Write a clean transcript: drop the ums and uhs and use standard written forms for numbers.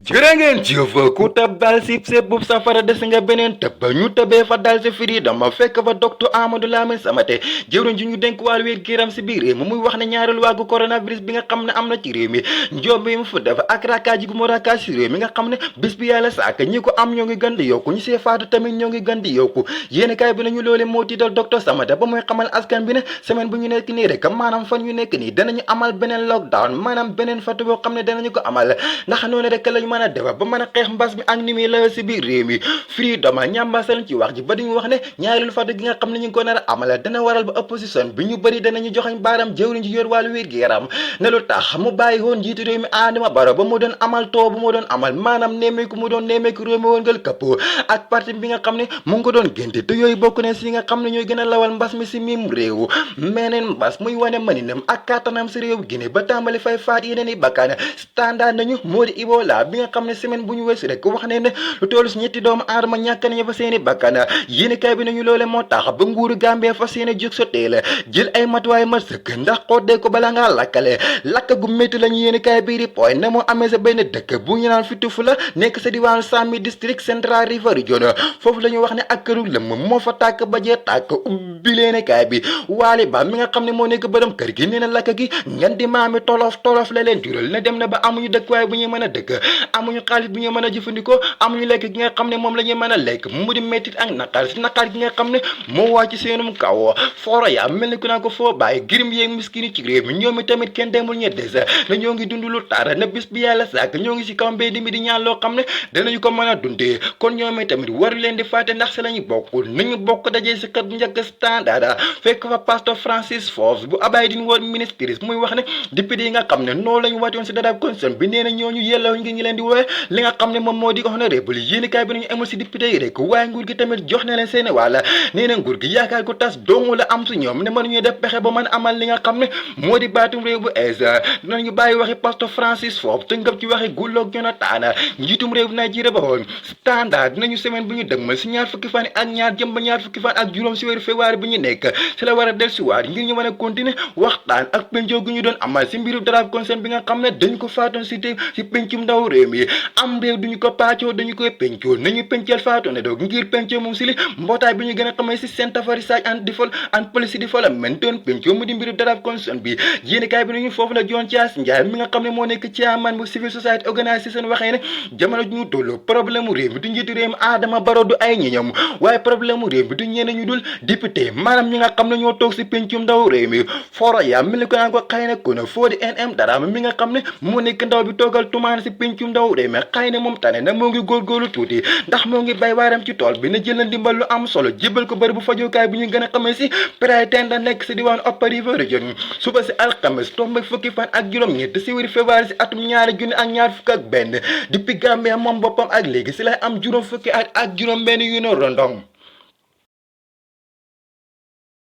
jërë ngeen jëf ku tab dal si seeb bu safara des nga beneen tëb ñu tëbee fa dal si firi dama fekk fa docteur Amadou Lamine Samaté jëwriñ ji ñu dénk wàllu wér gu yaram si biir réew mi muy wax ne ñaareelu wàggu coronavirus bi nga xam ne am na ci réew mi njom bi mu fa def ak rakkaaj gu mu rakkaaj si réew mi nga xam ne bis bi yàlla sàkk ñi ko am ñoo ngi gën di yokku ñu see faatu tamit ñoo ngi gën di yokku yéeni kaay bi nañu loole moo tiital docteur Samaté ba muy xamal askan bi ne semaine bu ñu nekk nii rek maanaam fan ñu nekk nii danañu amal beneen lockdown maanaam beneen fatu boo xam ne danañu ko amal ndax noonu rek lañu mën a defa ba mën a xeex mbas mi ak ni muy lawe si biir réew mi Freedom ñambasal ci wax ji ba dañu wax ne ñaareelu fatu gi nga xam ne ñu ngi ko nar a amal dana waral ba opposition bi ñu bëri danañu joxañ baaram jëwriñ ji yor wàllu wér gi yaram ne lu tax mu bàyyi woon njiitu réew mi Adama Barrow ba mu doon amal too bu mu doon amal maanaam nemmeeku mu doon nemmeeku réew mi woon ngal këpp ak parti bi nga xam ne mu ngi ko doon génte te yooyu bokk ne si nga xam ne ñooy gën a lawal mbas mi si mim réew meneen mbas muy wane maninam ak kàttanam si réew Guinée ba tàmbali fay faat yeneen i bakkaan standard nañu moo di Ebola bi nga xam ne semaine bu ñu weesu rek wax ne ne lu toll si ñetti doomu aadama ñàkk nañu fa seeni bakkan yéeni kaay bi nañu loole moo tax ba nguuru Gambie fa seeni jóg sotee la jël ay matuwaay ma sëkk ndax xoddee ko bala ngaa lakkale lakk gu métti lañu yéeni kaay bii di point ne moo amee sa benn dëkk bu ñu naan Fitufu la nekk sa diwaanu Sami district Central River Region foofu la ñu wax ne ak këru lëmm moo fa tàkk ba jee tàkk ubbi leeni kaay bi waali ba mi nga xam ne moo nekk bërëm kër gi nee na lakk gi ngan di maami tolof la leen jural ne dem na ba amuñu dëkkuwaay bu ñuy mën a dëkk amuñu xaalis bu ñuy mën a jëfandikoo amuñu lekk gi nga xam ne moom la ñuy mën a lekk mu di méttit ak naqar si naqar gi nga xam ne moo wàcc seenum kaw fooro ya mel ni ku naan ko foo bàyyi girim yeeg miskini ci réew mi ñoom tamit kenn demul ñe des na ñoo ngi dund lu tar na bis bi yàlla sàkk ñoo ngi si kaw mbéy mi di ñaan loo xam ne danañu ko mën a dundee kon ñoom tamit waru leen di fàtte ndax si lañu bokk nañu bokk dajee si kat bu njëkk standard fekk fa pasteur Francis Forbes bu Abiding World Ministries muy wax ne député yi nga xam ne noonu lañu wàccoon si dara concern bi nee na ñooñu yelloo ngi ngi leen di woowe li nga xam ne moom moo di honorable yéenekaay bi nañu amul si député yi rek waaye nguur gi tamit jox na leen seeni wàll nee na nguur gi yaakaar ko tas dong la am su ñoom ne mënuñuy def pexe ba mën amal li nga xam ne moo di baatum réew bu ees dinañu bàyyi waxi pasteur Francis Forbes te ngëp ci waxi Goodluck Jonathan njiitum réew Nigeria ba woon standard dinañu semaine bu ñu dëgmal si ñaar fukki fan ak ñaar jëm ba ñaar fukki fan ak juróom si weeru février bi ñu nekk si la war a del si waat ngir ñu mën a continuer waxtaan ak pencoo gu ñu doon amal si mbiru draft consent bi nga xam ne dañ ko faatoon si pencum ndaw réew mi am réew duñu ko paccoo dañu koy pencoo nañu penceel faatoon ne doog ngir pencoo moom si li mbootaay bi ñu gën a xamee si Centre for Research and Policy Development doon pencoo mu di mbiru draft consent bi yéenekaay bi nañu foofu la John Thiass Ndiaye mi nga xam ne moo nekk chairman bu Civil Society Organisation waxee ne jamono ju ñu toll problème mu réew mi du njiitu réew mi Adama Barrow du ay ñiñam waaye problème mu réew mi du ñeneen ñu dul député maanaam ñi nga xam ne ñoo toog si pencum ndaw réew mi foro ya mel ni ko naan ko xëy na ko na foo di NM Darame mi nga xam ne moo nekk ndaw bi toogal tumaan si pencum ndaw réew mi xëy na moom tane na moo ngi góorgóorlu tuuti ndax moo ngi bay waaram ci tool bi na jël na ndimbal lu am solo jébal ko bari bu fajokaay bu ñu gën a xamee si Pretender nekk si diwaan Upper River Region suba si alxames tombe fukki fan ak juróom-ñett si weeru février si atum ñaari junni ak ñaar fukk ak benn depuis Gambie moom boppam ak léegi si lay am juróom fukki at ak juróom benn yu no rondong